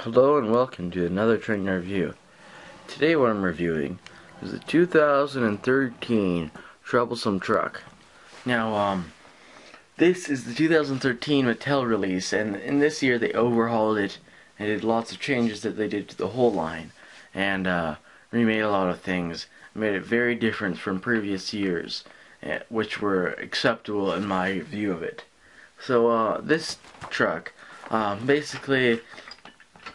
Hello and welcome to another train review. Today what I'm reviewing is the 2013 Troublesome Truck. Now, this is the 2013 Mattel release, and in this year they overhauled it and did lots of changes that they did to the whole line, and remade a lot of things, made it very different from previous years, which were acceptable in my view of it. So, this truck, basically,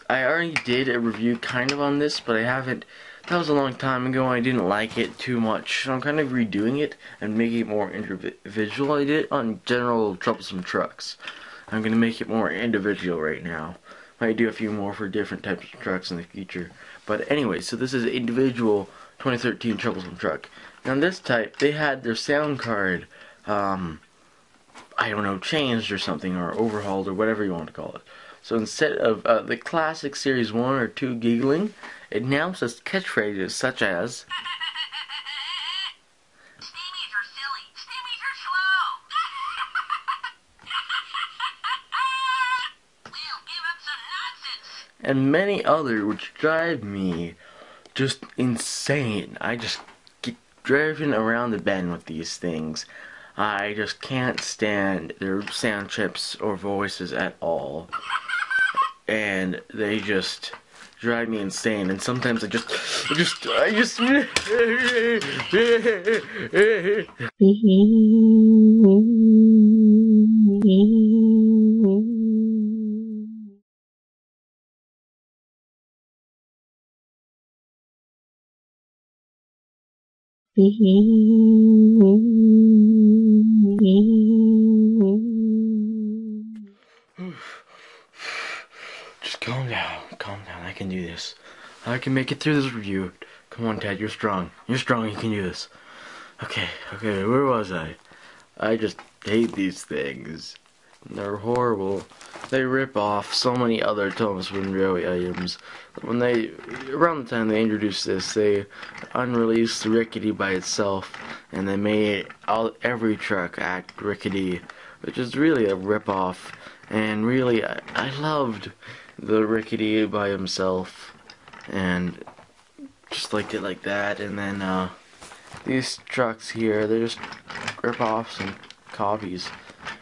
I already did a review kind of on this, but I haven't. That was a long time ago and I didn't like it too much, so I'm kind of redoing it and making it more individual. I did it on general Troublesome Trucks. I'm going to make it more individual right now. Might do a few more for different types of trucks in the future. But anyway, so this is individual 2013 Troublesome Truck. Now this type, they had their sound card, I don't know, changed or something, or overhauled, or whatever you want to call it. So instead of the classic Series 1 or 2 giggling, it now says catchphrases such as Steamies are silly. Steamies are slow. We'll give him some nonsense. and many other, which drive me just insane. I just get driving around the bend with these things. I just can't stand their sound chips or voices at all. And they just drive me insane, and sometimes I just Just calm down, I can do this. I can make it through this review. Come on, Ted, you're strong. You're strong, you can do this. Okay, where was I? I just hate these things. They're horrible. They rip off so many other Thomas Wooden Railway items. When they, around the time they introduced this, they unreleased the rickety by itself, and they made every truck act rickety, which is really a rip off. And really, I loved the rickety by himself, and just liked it like that. And then these trucks here, they're just rip-offs and copies,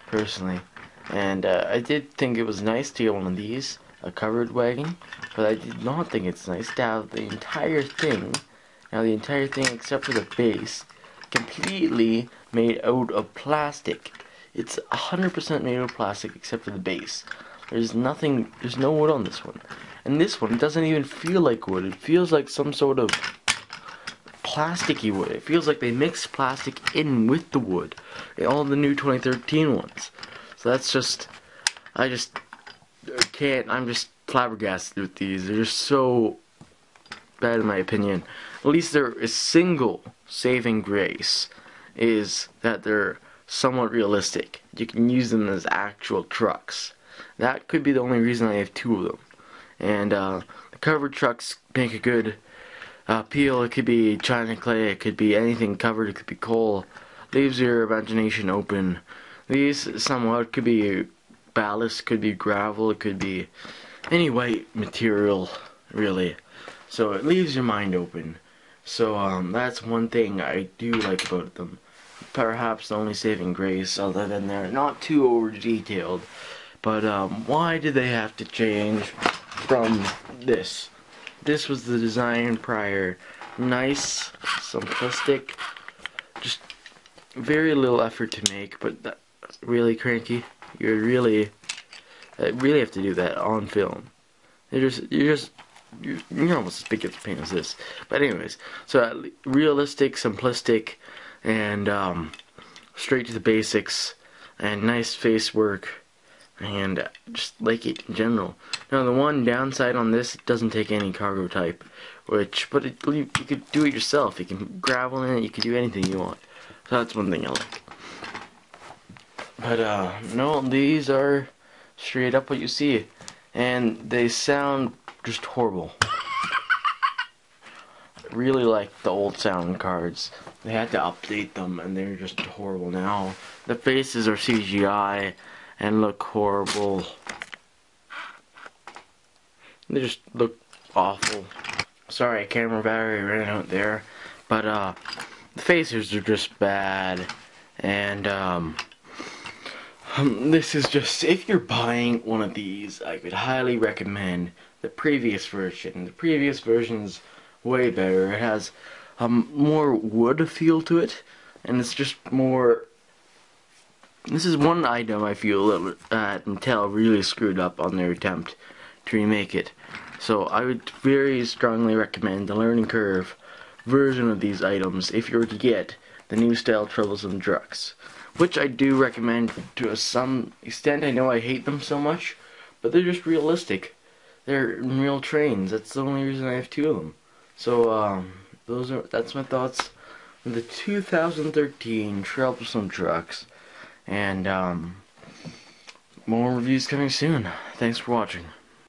personally. And I did think it was nice to get one of these, a covered wagon, but I did not think it's nice to have the entire thing, except for the base, completely made out of plastic. It's 100% made of plastic except for the base. There's no wood on this one. And this one doesn't even feel like wood. It feels like some sort of plasticky wood. It feels like they mixed plastic in with the wood in all the new 2013 ones. So that's just, I can't, I'm just flabbergasted with these. They're just so bad in my opinion. At least there is single saving grace is that they're somewhat realistic. You can use them as actual trucks. That could be the only reason I have two of them. And the covered trucks make a good peel. It could be china clay, it could be anything covered, it could be coal. Leaves your imagination open. These somewhat could be ballast, could be gravel, it could be any white material, really. So it leaves your mind open. So that's one thing I do like about them. Perhaps the only saving grace, other than they're not too over detailed. But why did they have to change from this? This was the design prior. Nice, simplistic, just very little effort to make, but that's really cranky. You really have to do that on film. You're almost as big as pain as this. But anyways, so realistic, simplistic, and straight to the basics, and nice face work, and just like it in general. Now the one downside on this, it doesn't take any cargo type, but you could do it yourself. You can gravel in it, you can do anything you want. So that's one thing I like. But no, these are straight up what you see, and they sound just horrible. I really like the old sound cards. They had to update them, and they're just horrible now. The faces are CGI and look horrible. They just look awful. Sorry, camera battery ran out there. But the facers are just bad. And this is just, if you're buying one of these, I could highly recommend the previous version. The previous version's way better. It has more wood feel to it, and it's just more. This is one item I feel that Mattel really screwed up on their attempt to remake it. So I would very strongly recommend the Learning Curve version of these items if you were to get the new style Troublesome Trucks, which I do recommend to some extent. I know I hate them so much, but they're just realistic. They're real trains. That's the only reason I have two of them. So that's my thoughts on the 2013 Troublesome Trucks, and more reviews coming soon. Thanks for watching.